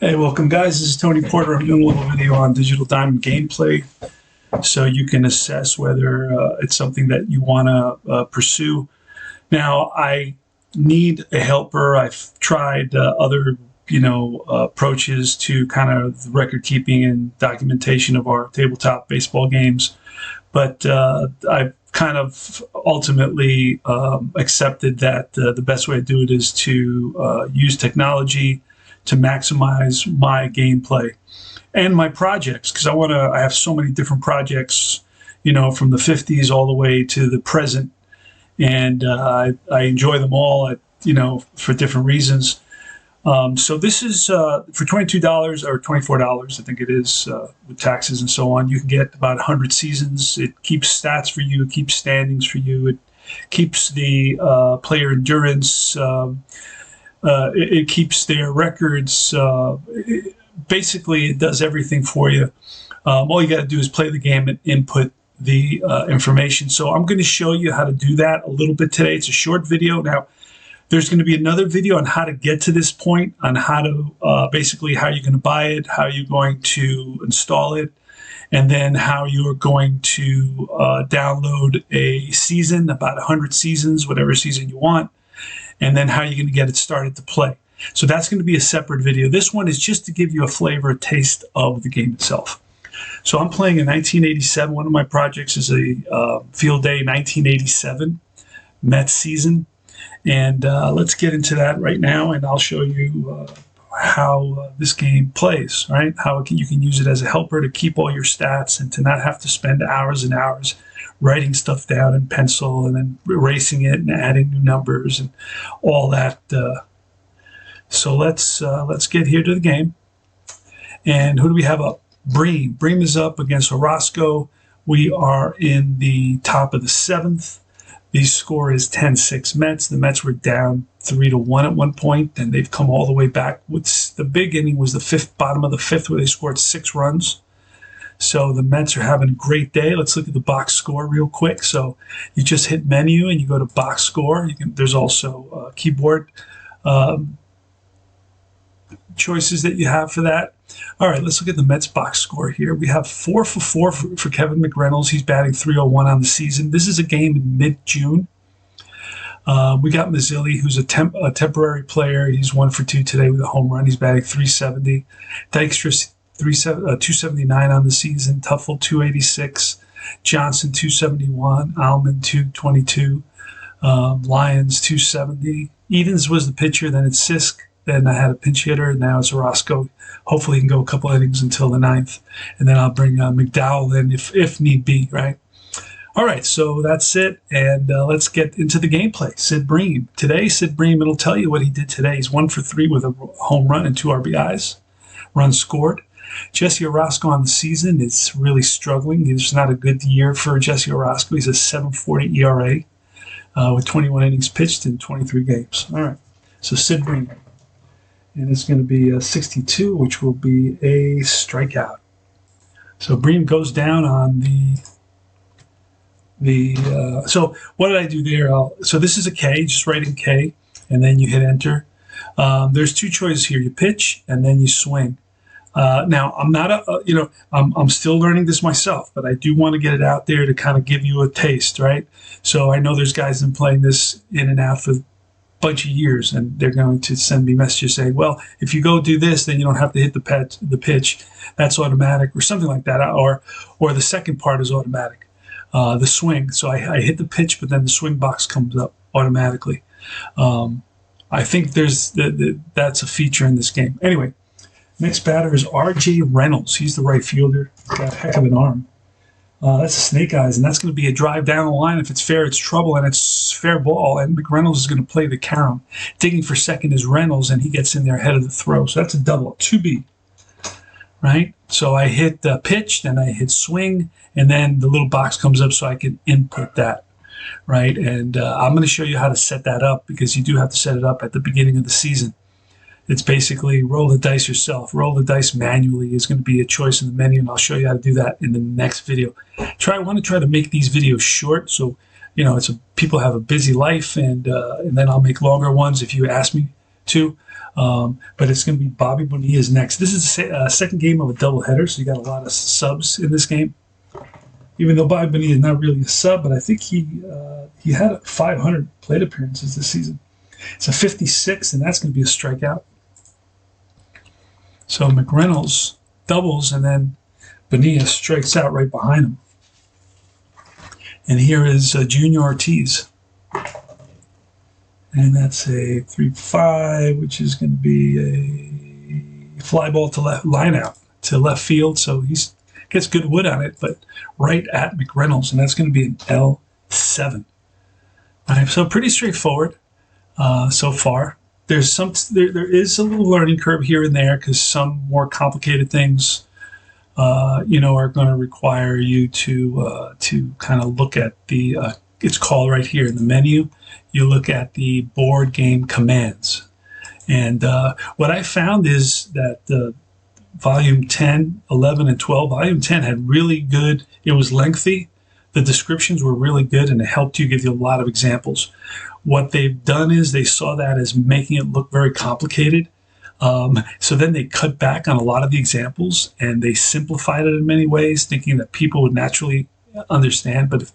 Hey, welcome guys. This is Tony Porter. I'm doing a little video on digital diamond gameplay so you can assess whether it's something that you want to pursue. Now, I need a helper. I've tried other, approaches to kind of record keeping and documentation of our tabletop baseball games, but I've kind of ultimately accepted that the best way to do it is to use technology to maximize my gameplay and my projects, because I have so many different projects, from the 50s all the way to the present, and I enjoy them all, for different reasons. So this is for $22 or $24, I think it is, with taxes and so on. You can get about 100 seasons. It keeps stats for you. It keeps standings for you. It keeps the player endurance. It keeps their records. Basically, it does everything for you. All you got to do is play the game and input the information. So I'm going to show you how to do that a little bit today. It's a short video. Now, there's going to be another video on how to get to this point, on how to basically how you're going to buy it, how you're going to install it, and then how you're going to download a season, about 100 seasons, whatever season you want, and then how you're going to get it started to play. So that's going to be a separate video. This one is just to give you a flavor, a taste of the game itself. So I'm playing in 1987. One of my projects is a Field Day 1987 Mets season. And let's get into that right now, and I'll show you how this game plays, right? How you can use it as a helper to keep all your stats and to not have to spend hours and hours writing stuff down in pencil and then erasing it and adding new numbers and all that. So let's get here to the game. And who do we have up? Bream. Bream is up against Orozco. We are in the top of the 7th. The score is 10-6 Mets. The Mets were down 3-1 at one point, and they've come all the way back. The big inning was the bottom of the 5th, where they scored 6 runs. So the Mets are having a great day. Let's look at the box score real quick. So you just hit menu and you go to box score. There's also keyboard choices that you have for that. All right, let's look at the Mets box score here. We have 4 for 4 for Kevin McReynolds. He's batting .301 on the season. This is a game in mid-June. We got Mazzilli, who's a temporary player. He's 1 for 2 today with a home run. He's batting .370. Dykstra, 279 on the season. Tuffle, 286. Johnson, 271. Almond, 222. Lyons, 270. Edens was the pitcher. Then it's Sisk. Then I had a pinch hitter. Now it's Orozco. Hopefully he can go a couple innings until the 9th. And then I'll bring McDowell in if need be, right? All right, so that's it. And let's get into the gameplay. Sid Bream. Today, Sid Bream, it'll tell you what he did today. He's 1 for 3 with a home run and 2 RBIs. Runs scored. Jesse Orozco on the season is really struggling. It's not a good year for Jesse Orozco. He's a 7.40 ERA with 21 innings pitched in 23 games. All right, so Sid Bream. And it's going to be 62, which will be a strikeout. So Bream goes down on so what did I do there? So this is a K, just write in K, and then you hit enter. There's 2 choices here. You pitch, and then you swing. Now, I'm not I'm still learning this myself, but I do want to get it out there to kind of give you a taste, right? So I know there's guys been playing this in and out for bunch of years, and they're going to send me messages saying, well, if you go do this, then you don't have to hit the pitch. That's automatic, or something like that, or the second part is automatic, the swing. So I hit the pitch, but then the swing box comes up automatically. I think that's a feature in this game. Anyway, next batter is R.J. Reynolds. He's the right fielder. He's got a heck of an arm. That's a snake eyes, and that's going to be a drive down the line. If it's fair, it's trouble, and it's fair ball. And McReynolds is going to play the carom. Digging for second is Reynolds, and he gets in there ahead of the throw. So that's a double, 2B, right? So I hit the pitch, then I hit swing, and then the little box comes up so I can input that, right? And I'm going to show you how to set that up, because you do have to set it up at the beginning of the season. It's basically roll the dice yourself. Roll the dice manually is going to be a choice in the menu, and I'll show you how to do that in the next video. I want to try to make these videos short, so people have a busy life, and then I'll make longer ones if you ask me too. But it's going to be Bobby Bonilla's next. This is the second game of a doubleheader, so you got a lot of subs in this game. Even though Bobby Bonilla is not really a sub, but I think he had 500 plate appearances this season. It's a 56, and that's going to be a strikeout. So McReynolds doubles, and then Bonilla strikes out right behind him. And here is Junior Ortiz. And that's a 3-5, which is going to be a fly ball to left, line out to left field. So he gets good wood on it, but right at McReynolds, and that's going to be an L7. All right, so pretty straightforward so far. There is a little learning curve here and there because some more complicated things, are going to require you to kind of look at the. It's called right here in the menu. You look at the board game commands, and what I found is that volume 10, 11, and 12. Volume 10 had really good. It was lengthy. The descriptions were really good, and it helped you give you a lot of examples. What they've done is they saw that as making it look very complicated. So then they cut back on a lot of the examples, and they simplified it in many ways, thinking that people would naturally understand. But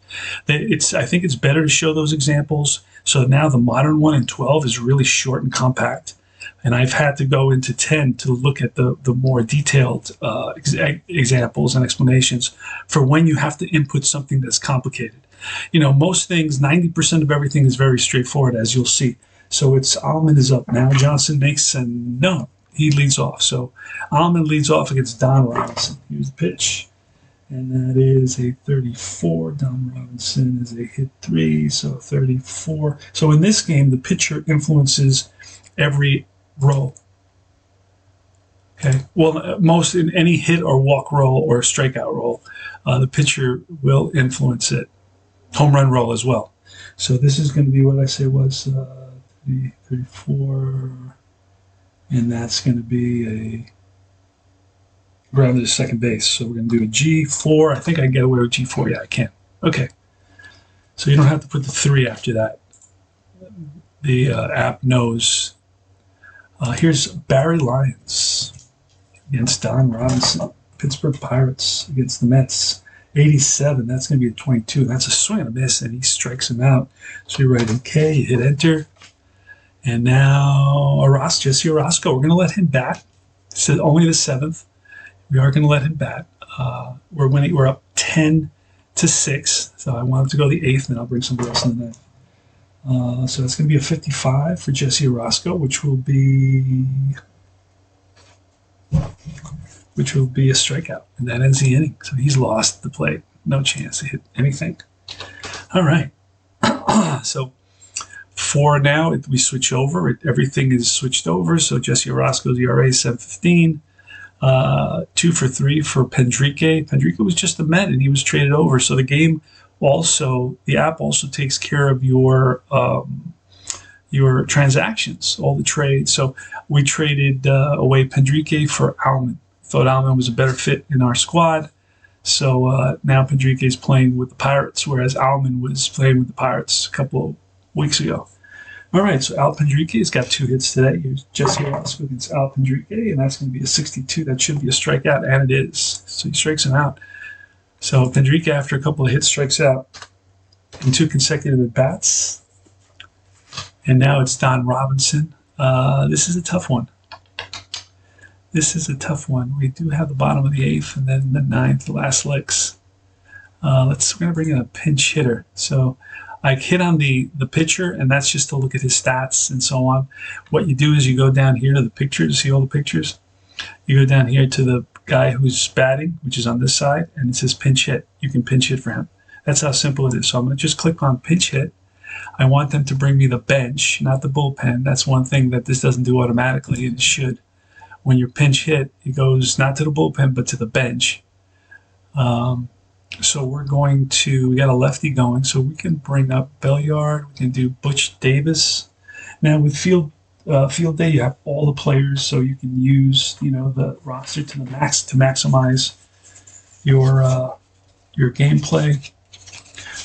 I think it's better to show those examples. So now the modern one in 12 is really short and compact. And I've had to go into 10 to look at the more detailed examples and explanations for when you have to input something that's complicated. Most things, 90% of everything is very straightforward, as you'll see. So it's Almond is up now. Johnson makes he leads off. So Almond leads off against Don Robinson. Here's the pitch. And that is a 34. Don Robinson is a hit 3, so 34. So in this game, the pitcher influences every roll. Okay. Well, most in any hit or walk roll or strikeout roll, the pitcher will influence it. Home run roll as well. So this is going to be what I say was 34, and that's going to be a grounded to second base. So we're going to do a G4. I think I can get away with G4. Yeah, I can. Okay. So you don't have to put the 3 after that. The app knows. Here's Barry Lyons against Don Robinson. Pittsburgh Pirates against the Mets. 87. That's going to be a 22. That's a swing and a miss, and he strikes him out. So you write in K, you hit enter. And now Jesse Orozco. We're going to let him bat. This is only the 7th. We are going to let him bat. We're winning. We're up 10-6. So I want him to go the 8th, and then I'll bring somebody else in the 9th. So it's going to be a 55 for Jesse Orozco, which will be a strikeout, and that ends the inning. So he's lost the plate. No chance to hit anything. All right. So for now, we switch over. Everything is switched over. So Jesse Orozco's ERA is 7.15. 2 for 3 for Pendrique. Pendrique was just a Met, and he was traded over. So the game also, the app also takes care of your transactions, all the trades. So we traded away Pendrique for Almond. Thought Almond was a better fit in our squad. So now Pendrique is playing with the Pirates, whereas Almond was playing with the Pirates a couple of weeks ago. All right, so Al Pendrique has got 2 hits today. Here's Jesse Orozco against Al Pendrique, and that's going to be a 62. That should be a strikeout, and it is. So he strikes him out. So Pendrique, after a couple of hits, strikes out in 2 consecutive at-bats. And now it's Don Robinson. This is a tough one. We do have the bottom of the 8th and then the 9th, the last licks. We're going to bring in a pinch hitter. So I hit on the pitcher, and that's just to look at his stats and so on. What you do is you go down here to the pictures. See all the pictures? You go down here to the guy who's batting, which is on this side, and it says pinch hit. You can pinch hit for him. That's how simple it is. So I'm going to just click on pinch hit. I want them to bring me the bench, not the bullpen. That's one thing that this doesn't do automatically, and it should. When you're pinch hit, it goes not to the bullpen, but to the bench. So we got a lefty going, so we can bring up Belliard. We can do Butch Davis. Now with field day, you have all the players, so you can use the roster to the max to maximize your gameplay.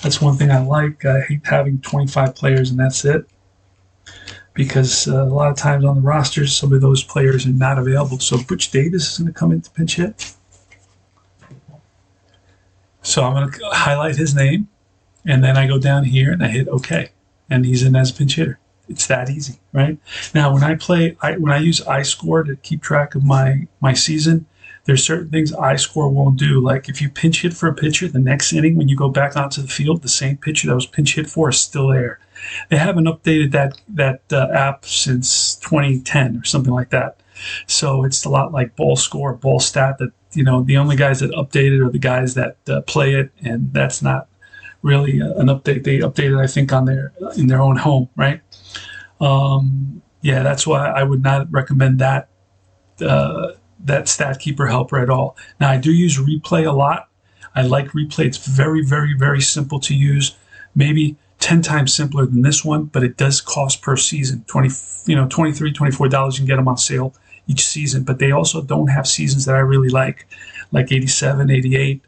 That's one thing I like. I hate having 25 players and that's it. because a lot of times on the rosters, some of those players are not available. So Butch Davis is going to come into pinch hit. So I'm going to highlight his name, and then I go down here and I hit OK, and he's in as a pinch hitter. It's that easy, right? Now, when I use iScore to keep track of my season, there's certain things iScore won't do. Like if you pinch hit for a pitcher, the next inning when you go back onto the field, the same pitcher that was pinch hit for is still there. They haven't updated that app since 2010 or something like that. So it's a lot like Ball Score, Ball Stat. That the only guys that update it are the guys that play it, and that's not really an update. They update it, I think, in their own home, right? Yeah, that's why I would not recommend that Stat Keeper helper at all. Now, I do use Replay a lot. I like Replay. It's very, very, very simple to use. Maybe 10 times simpler than this one, but it does cost per season $23, $24. You can get them on sale each season, but they also don't have seasons that I really like 87, 88.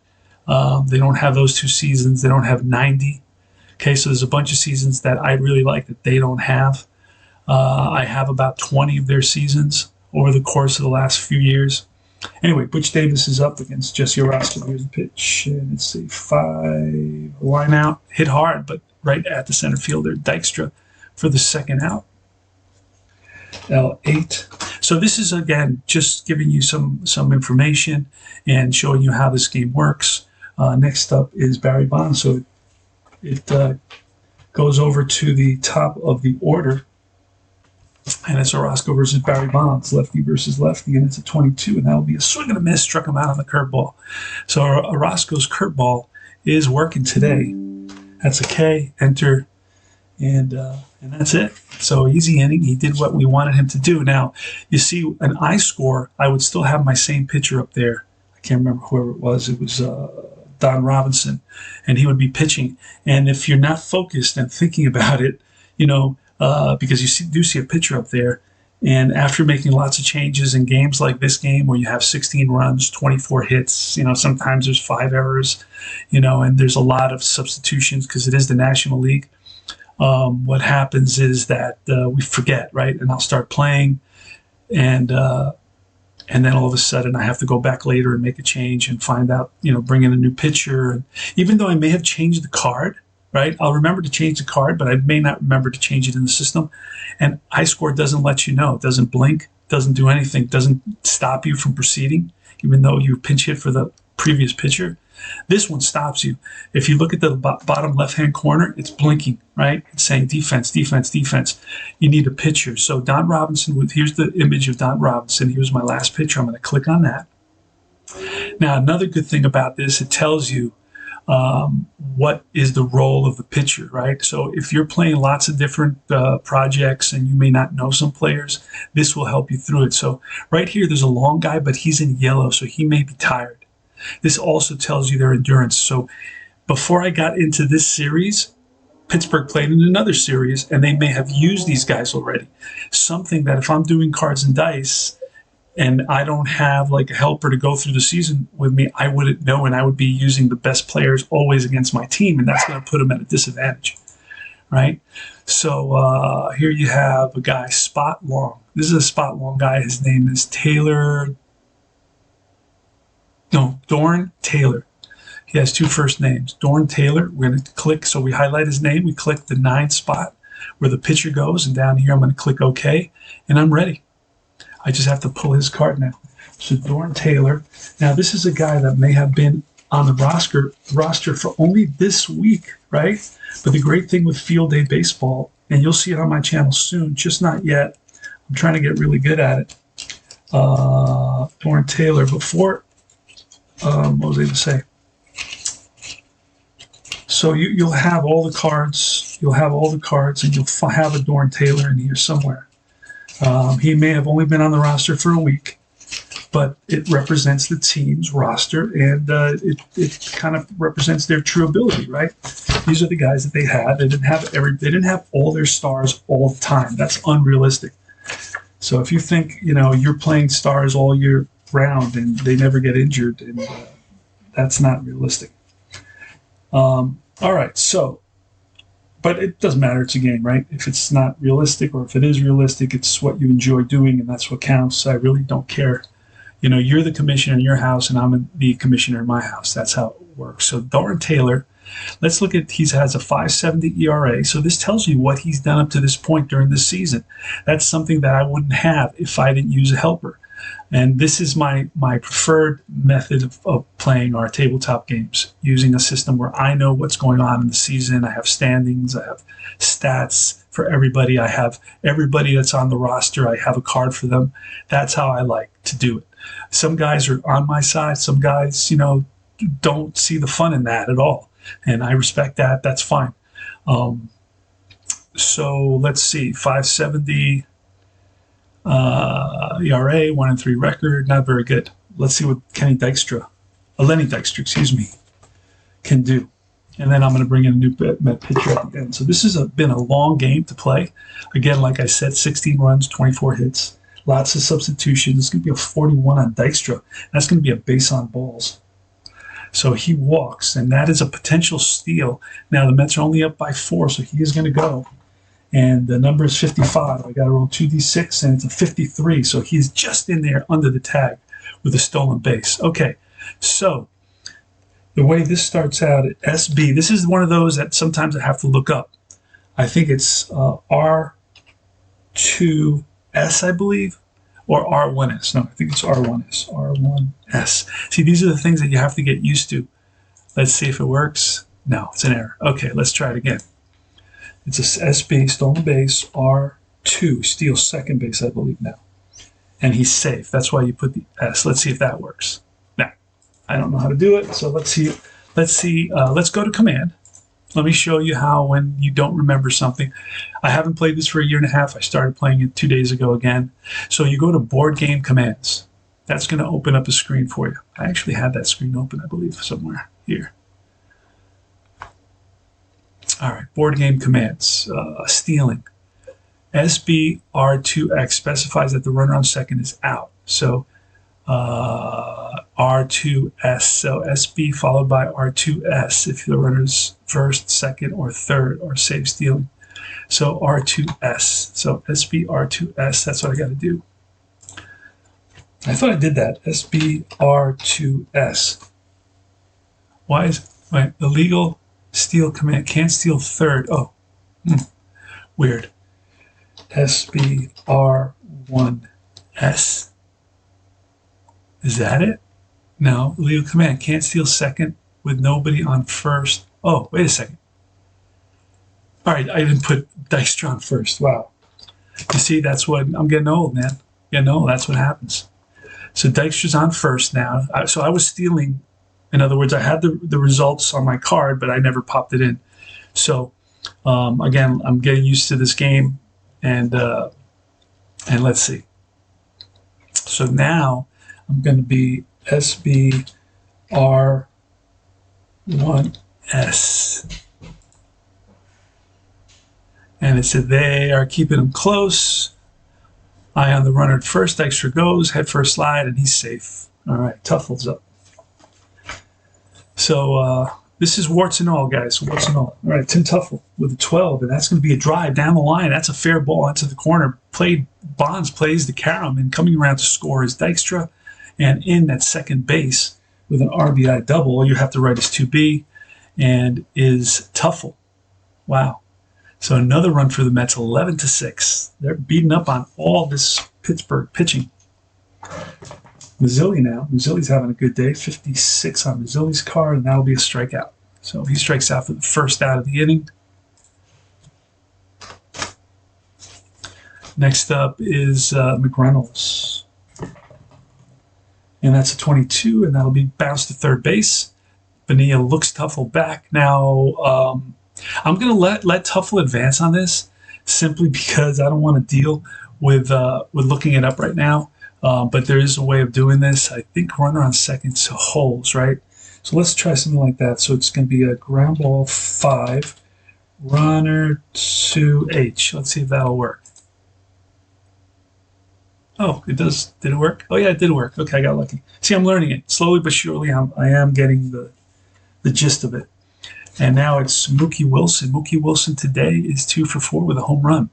They don't have those two seasons. They don't have 90. Okay, so there's a bunch of seasons that I really like that they don't have. I have about 20 of their seasons over the course of the last few years. Anyway, Butch Davis is up against Jesse Orozco. Here's the pitch. And let's see, 5, line out, hit hard, but right at the center fielder, Dykstra, for the second out. L8. So this is, again, just giving you some information and showing you how this game works. Next up is Barry Bonds. So it goes over to the top of the order. And it's Orozco versus Barry Bonds, lefty versus lefty, and it's a 22, and that'll be a swing and a miss, struck him out on the curveball. So Orozco's curveball is working today. That's a K, enter, and that's it. So easy inning. He did what we wanted him to do. Now, you see, an iScore, I would still have my same pitcher up there. I can't remember whoever it was. It was Don Robinson, and he would be pitching. And if you're not focused and thinking about it, because you do see a pitcher up there, and after making lots of changes in games like this game where you have 16 runs, 24 hits, sometimes there's 5 errors, and there's a lot of substitutions because it is the National League. What happens is that we forget, right? And I'll start playing, and then all of a sudden I have to go back later and make a change and find out, bring in a new pitcher. And even though I may have changed the card, right? I'll remember to change the card, but I may not remember to change it in the system. And iScore doesn't let you know. It doesn't blink, doesn't do anything, doesn't stop you from proceeding, even though you pinch hit for the previous pitcher. This one stops you. If you look at the bottom left-hand corner, it's blinking, right? It's saying defense, defense, defense. You need a pitcher. So Don Robinson, here's the image of Don Robinson. He was my last pitcher. I'm going to click on that. Now, another good thing about this, it tells you what is the role of the pitcher, right? So if you're playing lots of different projects and you may not know some players, this will help you through it. So right here, there's a long guy, but he's in yellow, so he may be tired. This also tells you their endurance. So before I got into this series, Pittsburgh played in another series, and they may have used these guys already. Something that if I'm doing cards and dice, and I don't have like a helper to go through the season with me, I wouldn't know, and I would be using the best players always against my team, and that's going to put them at a disadvantage, right? So here you have a guy, Spot Long. This is a Spot Long guy. His name is Dorn Taylor. He has 2 first names, Dorn Taylor. We're going to click, so we highlight his name. We click the 9 spot where the pitcher goes, and down here I'm going to click OK, and I'm ready. I just have to pull his card now. So Dorn Taylor. Now this is a guy that may have been on the roster for only this week, right? But the great thing with Field Day Baseball, and you'll see it on my channel soon, just not yet. I'm trying to get really good at it. Dorn Taylor. Before, what was I going to say? So you'll have all the cards. You'll have all the cards, and you'll have a Dorn Taylor in here somewhere. He may have only been on the roster for a week, but it represents the team's roster, and it kind of represents their true ability, right? These are the guys that they had. They didn't have all their stars all the time. That's unrealistic. So if you think you're playing stars all year round and they never get injured, and that's not realistic. All right, so but it doesn't matter. It's a game, right? If it's not realistic or if it is realistic, it's what you enjoy doing, and that's what counts. So I really don't care. You know, you're the commissioner in your house, and I'm the commissioner in my house. That's how it works. So Darren Taylor, let's look at, he has a 5.70 ERA. So this tells you what he's done up to this point during this season. That's something that I wouldn't have if I didn't use a helper. And this is my preferred method of playing our tabletop games, using a system where I know what's going on in the season. I have standings, I have stats for everybody. I have everybody that's on the roster. I have a card for them. That's how I like to do it. Some guys are on my side. Some guys, you know, don't see the fun in that at all. And I respect that. That's fine. So let's see, 5.70 ERA, 1-3 record, not very good. Let's see what Lenny Dykstra, excuse me, can do. And then I'm going to bring in a new pitcher at the end. So this has been a long game to play. Again, like I said, 16 runs, 24 hits, lots of substitutions. It's going to be a 41 on Dykstra. That's going to be a base on balls. So he walks, and that is a potential steal. Now the Mets are only up by 4, so he is going to go. And the number is 55. I got to roll 2d6, and it's a 53. So he's just in there under the tag with a stolen base. Okay, so the way this starts out at SB, this is one of those that sometimes I have to look up. I think it's R2S, I believe, or R1S. No, I think it's R1S. R1S. See, these are the things that you have to get used to. Let's see if it works. No, it's an error. Okay, let's try it again. It's a SB, stolen base, R2, steals second base, I believe now. And he's safe. That's why you put the S. Let's see if that works. Now, I don't know how to do it, so let's see. Let's go to command. Let me show you how when you don't remember something. I haven't played this for a year and a half. I started playing it 2 days ago again. So you go to board game commands. That's going to open up a screen for you. I actually had that screen open, I believe, somewhere here. All right, board game commands, stealing. SBR2X specifies that the runner on second is out. So R2S, so SB followed by R2S if the runner's first, second, or third, or save stealing. So R2S, so SBR2S, that's what I got to do. I thought I did that, SBR2S. Why is, right, illegal steal command, can't steal third. Oh, weird. SBR1S. Is that it? No, illegal command, can't steal second with nobody on first. Oh, wait a second. All right, I didn't put Dykstra on first. Wow. You see, that's what, I'm getting old, man. Getting old, that's what happens. So Dykstra's on first now. So I was stealing. In other words, I had the results on my card, but I never popped it in. So again, I'm getting used to this game, and let's see. So now I'm going to be SBR1S. And it said they are keeping him close. Eye on the runner at first. Dykstra goes, head first slide, and he's safe. All right, Tuffle's up. So this is warts and all, guys. Warts and all. All right, Tim Tuffle with a 12, and that's going to be a drive down the line. That's a fair ball into the corner. Bonds plays the carom, and coming around to score is Dykstra, and in at second base with an RBI double. All you have to write is 2B, and is Tuffle. Wow. So another run for the Mets, 11-6. They're beating up on all this Pittsburgh pitching. Mazzilli now. Mazzilli's having a good day. 56 on Mazzilli's card, and that'll be a strikeout. So he strikes out for the first out of the inning. Next up is McReynolds. And that's a 22, and that'll be bounced to third base. Bonilla looks Tuffle back. Now, I'm going to let Tuffle advance on this simply because I don't want to deal with looking it up right now. But there is a way of doing this. I think runner on second holds, right? So let's try something like that. So it's going to be a ground ball 5, runner to H. Let's see if that'll work. Oh, it does. Did it work? Oh, yeah, it did work. Okay, I got lucky. See, I'm learning it. Slowly but surely, I am getting the gist of it. And now it's Mookie Wilson. Mookie Wilson today is 2 for 4 with a home run.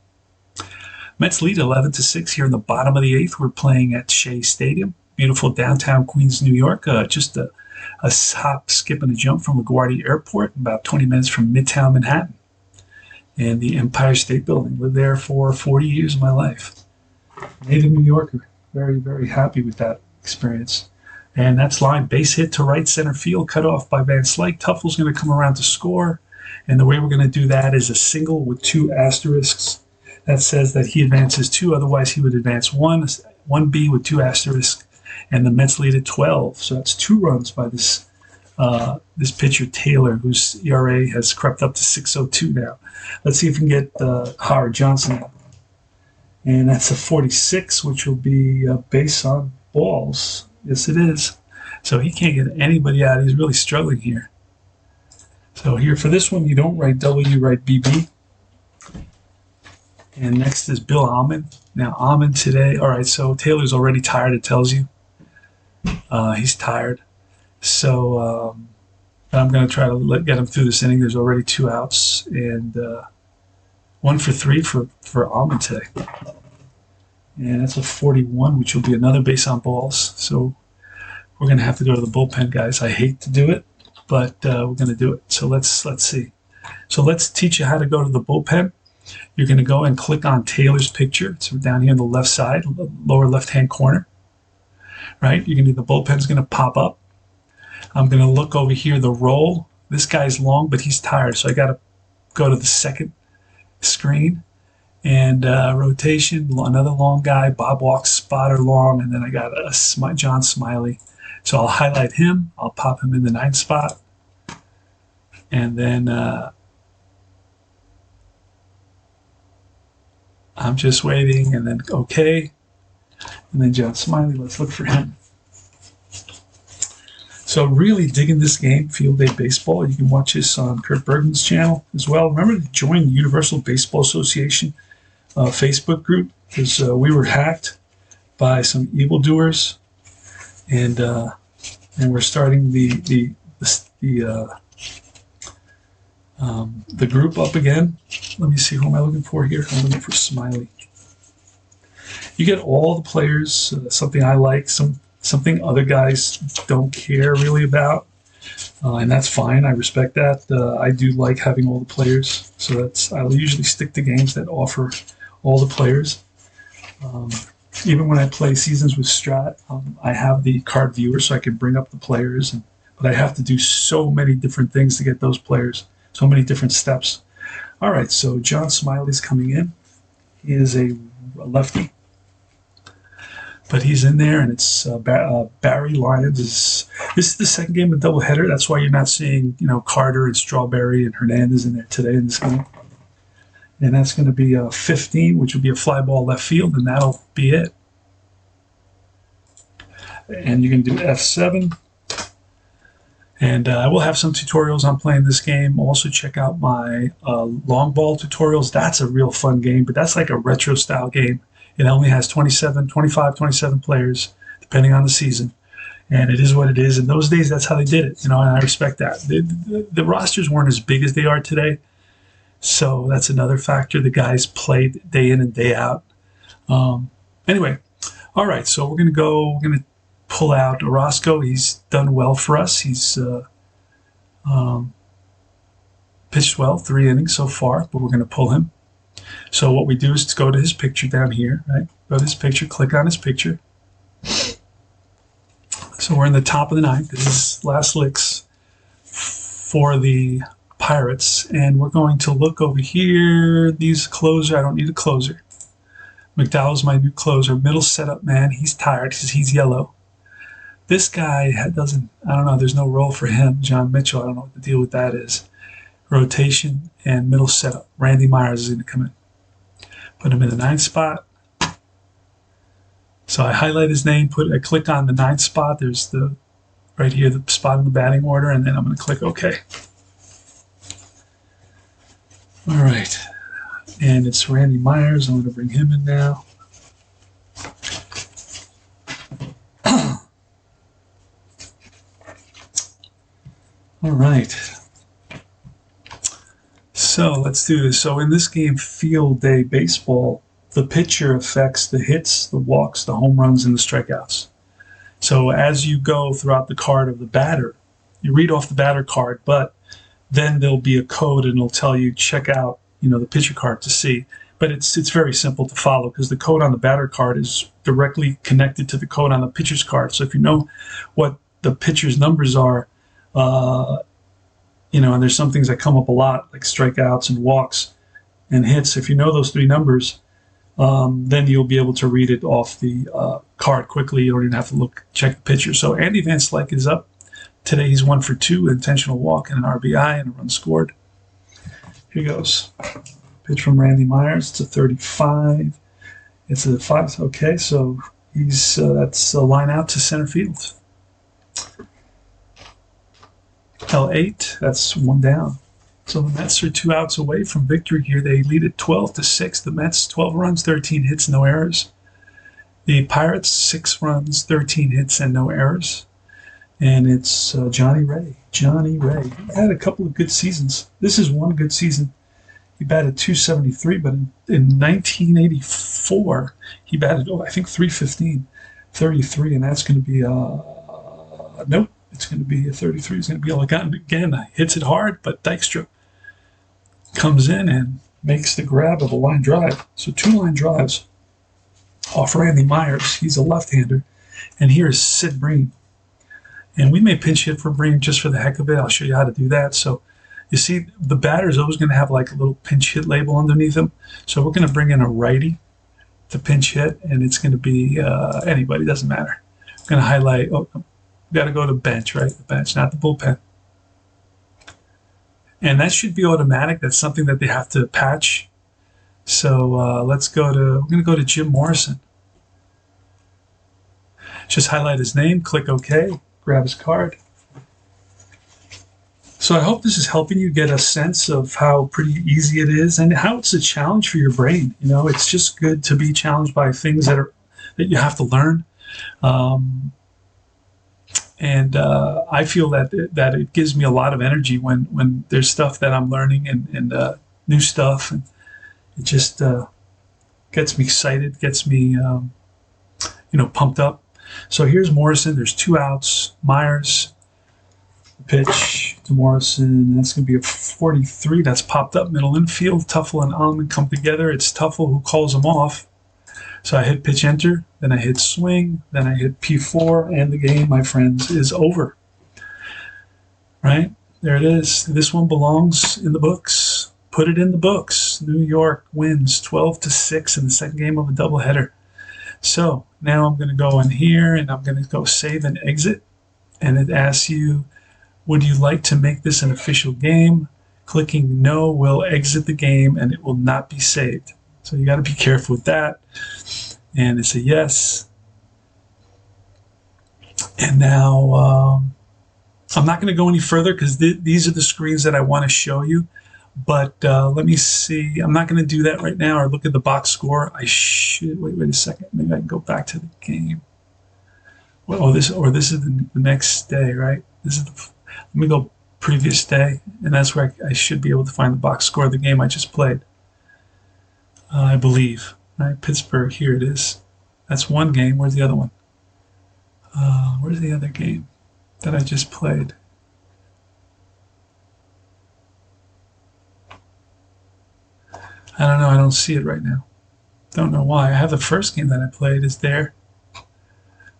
Mets lead 11-6 here in the bottom of the eighth. We're playing at Shea Stadium, beautiful downtown Queens, New York. Just a hop, skip, and a jump from LaGuardia Airport, about 20 minutes from Midtown Manhattan. And the Empire State Building. Lived there for 40 years of my life. Native New Yorker. Very, very happy with that experience. And that's line base hit to right center field, cut off by Van Slyke. Tuffle's going to come around to score. And the way we're going to do that is a single with 2 asterisks. That says that he advances 2, otherwise he would advance 1B with 2 asterisks, and the Mets lead at 12. So that's 2 runs by this pitcher Taylor, whose ERA has crept up to 6.02 now. Let's see if we can get Howard Johnson out. And that's a 46, which will be base on balls. Yes, it is. So he can't get anybody out. He's really struggling here. So here for this one, you don't write W, you write BB. And next is Bill Almond. Now, Almond today, all right, so Taylor's already tired, it tells you. He's tired. So I'm going to try to get him through this inning. There's already 2 outs, and 1 for 3 for Almond today. And that's a 41, which will be another base on balls. So we're going to have to go to the bullpen, guys. I hate to do it, but we're going to do it. So let's see. So let's teach you how to go to the bullpen. You're going to go and click on Taylor's picture. It's down here on the left side, lower left-hand corner. Right? You're going to, the bullpen's going to pop up. I'm going to look over here, the roll. This guy's long, but he's tired, so I got to go to the second screen. And rotation, another long guy. Bob Walks, spotter long, and then I got a John Smiley. So I'll highlight him. I'll pop him in the 9th spot. And then I'm just waiting, and then okay. And then John Smiley, let's look for him. So really digging this game, Field Day Baseball. You can watch this on Kurt Bergman's channel as well. Remember to join the Universal Baseball Association Facebook group, because we were hacked by some evildoers, and we're starting the group up again. Let me see, who am I looking for here? I'm looking for Smiley. You get all the players, something I like, something other guys don't care really about, and that's fine. I respect that. I do like having all the players, so I'll usually stick to games that offer all the players. Even when I play seasons with Strat, I have the card viewer so I can bring up the players, but I have to do so many different things to get those players, so many different steps. All right, so John Smiley's coming in. He is a lefty, but he's in there, and it's Barry Lyons. This is the second game of doubleheader. That's why you're not seeing Carter and Strawberry and Hernandez in there today in this game. And that's going to be 15, which will be a fly ball left field, and that'll be it. And you can do F7. And I will have some tutorials on playing this game. Also check out my long ball tutorials. That's a real fun game, but that's like a retro style game. It only has 25, 27 players, depending on the season. And it is what it is. In those days, that's how they did it, and I respect that. The rosters weren't as big as they are today. So that's another factor. The guys played day in and day out. Anyway, all right. So we're going to pull out Orozco. He's done well for us. He's pitched well, 3 innings so far, but we're going to pull him. So what we do is to go to his picture down here, right? Go to his picture, click on his picture. So we're in the top of the 9th. This is last licks for the Pirates, and we're going to look over here. These closer, I don't need a closer. McDowell's my new closer. Middle setup man. He's tired because he's yellow. This guy doesn't, I don't know, there's no role for him. John Mitchell, I don't know what the deal with that is. Rotation and middle setup. Randy Myers is going to come in. Put him in the 9th spot. So I highlight his name, I click on the 9th spot. There's right here, the spot in the batting order, and then I'm going to click OK. All right, and it's Randy Myers. I'm going to bring him in now. All right. So let's do this. So in this game, Field Day Baseball, the pitcher affects the hits, the walks, the home runs, and the strikeouts. So as you go throughout the card of the batter, you read off the batter card, but then there'll be a code and it'll tell you check out, the pitcher card to see. But it's very simple to follow because the code on the batter card is directly connected to the code on the pitcher's card. So if you know what the pitcher's numbers are, and there's some things that come up a lot like strikeouts and walks and hits. If you know those three numbers, then you'll be able to read it off the card quickly. You don't even have to check the pitcher. So Andy Van Slyke is up. Today he's 1 for 2, intentional walk and an RBI and a run scored. Here goes. Pitch from Randy Myers. It's a 35. It's a 5. Okay, so that's a line out to center field. L8, that's 1 down. So the Mets are 2 outs away from victory here. They lead it 12-6. The Mets, 12 runs, 13 hits, no errors. The Pirates, 6 runs, 13 hits, and no errors. And it's Johnny Ray. Johnny Ray. He had a couple of good seasons. This is one good season. He batted .273, but in 1984, he batted, I think, .315, 33, and that's going to be, nope, it's going to be a 33. It's going to be elegant. Again, hits it hard, but Dykstra comes in and makes the grab of a line drive. So 2 line drives off Randy Myers. He's a left-hander. And here is Sid Bream. And we may pinch hit for Bream just for the heck of it. I'll show you how to do that. So you see, the batter is always going to have like a little pinch hit label underneath him. So we're going to bring in a righty to pinch hit, and it's going to be anybody. Doesn't matter. I'm going to highlight. Oh, got to go to bench, right? The bench, not the bullpen. And that should be automatic. That's something that they have to patch. So we're going to go to Jim Morrison. Just highlight his name, click OK, grab his card. So I hope this is helping you get a sense of how pretty easy it is and how it's a challenge for your brain. It's just good to be challenged by things that you have to learn. And I feel that it gives me a lot of energy when there's stuff that I'm learning and new stuff, and it just gets me excited, gets me pumped up. So here's Morrison. There's 2 outs. Myers, pitch to Morrison. That's going to be a 43. That's popped up middle infield. Tuffle and Allman come together. It's Tuffle who calls him off. So I hit pitch enter, then I hit swing, then I hit P4, and the game, my friends, is over. Right? There it is. This one belongs in the books. Put it in the books. New York wins 12-6 in the second game of a doubleheader. So now I'm going to go in here, and I'm going to go save and exit. And it asks you, would you like to make this an official game? Clicking no will exit the game, and it will not be saved. So you got to be careful with that. And it's a yes. And now I'm not going to go any further because these are the screens that I want to show you. But let me see. I'm not going to do that right now or look at the box score. I should. Wait a second. Maybe I can go back to the game. Well, this is the next day, right? Let me go previous day, and that's where I should be able to find the box score of the game I just played. I believe. Right, Pittsburgh. Here it is. That's one game. Where's the other one? Where's the other game that I just played? I don't know. I don't see it right now. Don't know why. I have the first game that I played is there.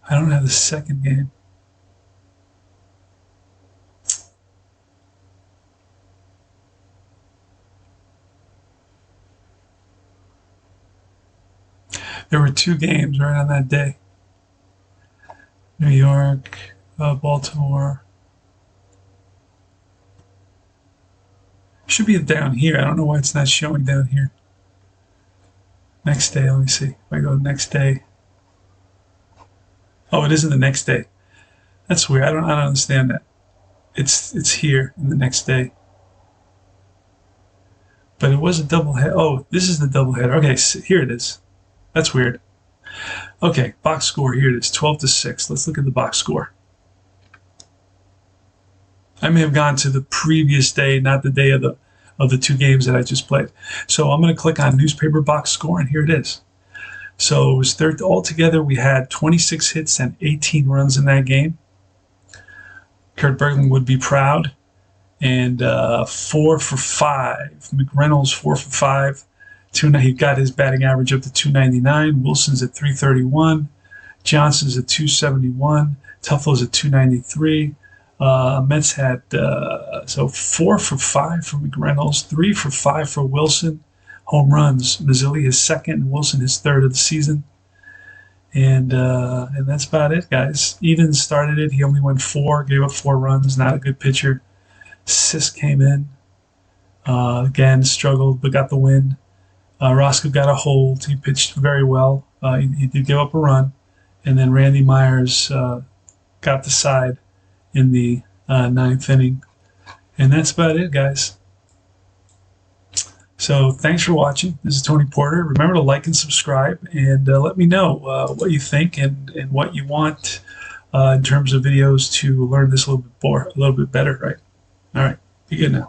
I don't have the second game. There were 2 games right on that day. New York, Baltimore. Should be down here. I don't know why it's not showing down here. Next day, let me see. If I go to next day. Oh, it isn't the next day. That's weird. I don't understand that. It's here in the next day. But it was a double head. Oh, this is the double header. Okay, so here it is. That's weird. Okay, box score, here it is, 12-6. Let's look at the box score. I may have gone to the previous day, not the day of of the two games that I just played. So I'm going to click on newspaper box score, and here it is. So it was third altogether. We had 26 hits and 18 runs in that game. Kurt Bergman would be proud. And 4 for 5. McReynolds 4 for 5. He got his batting average up to 299. Wilson's at 331. Johnson's at 271. Tufflo's at 293. Mets had so 4 for 5 for McReynolds, 3 for 5 for Wilson. Home runs. Mazzilli his second, and Wilson his third of the season. And that's about it, guys. Eden started it. He only went 4, gave up 4 runs. Not a good pitcher. Sisk came in. Again, struggled, but got the win. Roscoe got a hold. He pitched very well. He did give up a run. And then Randy Myers got the side in the 9th inning. And that's about it, guys. So thanks for watching. This is Tony Porter. Remember to like and subscribe, and let me know what you think and what you want in terms of videos to learn this a little bit better, right? All right. Be good now.